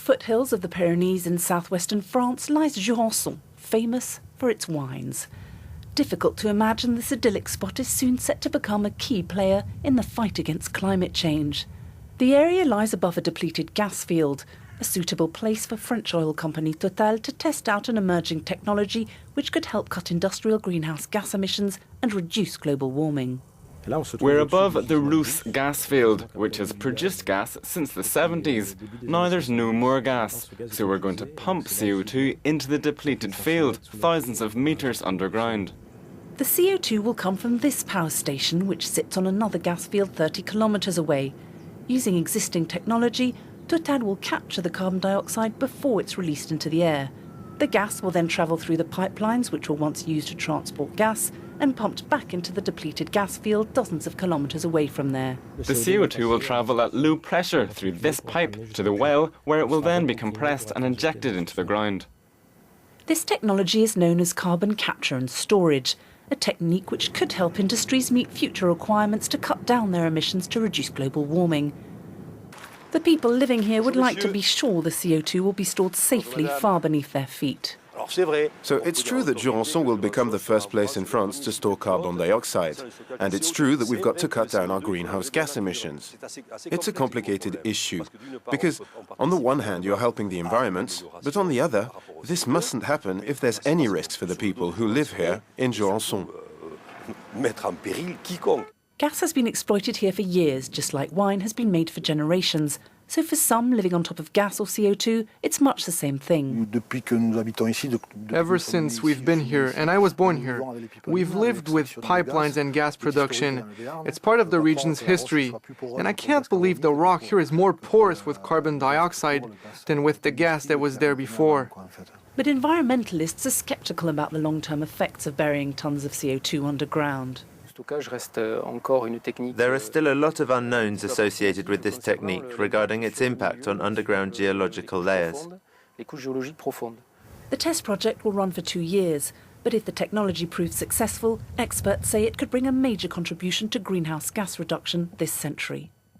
foothills of the Pyrénées in southwestern France lies Jurançon, famous for its wines. Difficult to imagine this idyllic spot is soon set to become a key player in the fight against climate change. The area lies above a depleted gas field, a suitable place for French oil company Total to test out an emerging technology which could help cut industrial greenhouse gas emissions and reduce global warming. We're above the Russe gas field, which has produced gas since the 70s. Now there's no more gas, so we're going to pump CO2 into the depleted field, thousands of metres underground. The CO2 will come from this power station, which sits on another gas field 30 kilometres away. Using existing technology, Total will capture the carbon dioxide before it's released into the air. The gas will then travel through the pipelines, which were once used to transport gas, and pumped back into the depleted gas field dozens of kilometres away from there. The CO2 will travel at low pressure through this pipe to the well, where it will then be compressed and injected into the ground. This technology is known as carbon capture and storage, a technique which could help industries meet future requirements to cut down their emissions to reduce global warming. The people living here would like to be sure the CO2 will be stored safely far beneath their feet. So it's true that Jurançon will become the first place in France to store carbon dioxide. And it's true that we've got to cut down our greenhouse gas emissions. It's a complicated issue, because on the one hand you're helping the environment, but on the other, this mustn't happen if there's any risks for the people who live here in Jurançon. Gas has been exploited here for years, just like wine has been made for generations. So for some living on top of gas or CO2, it's much the same thing. Ever since we've been here, and I was born here, we've lived with pipelines and gas production. It's part of the region's history. And I can't believe the rock here is more porous with carbon dioxide than with the gas that was there before. But environmentalists are sceptical about the long-term effects of burying tons of CO2 underground. There are still a lot of unknowns associated with this technique regarding its impact on underground geological layers. The test project will run for 2 years, but if the technology proves successful, experts say it could bring a major contribution to greenhouse gas reduction this century.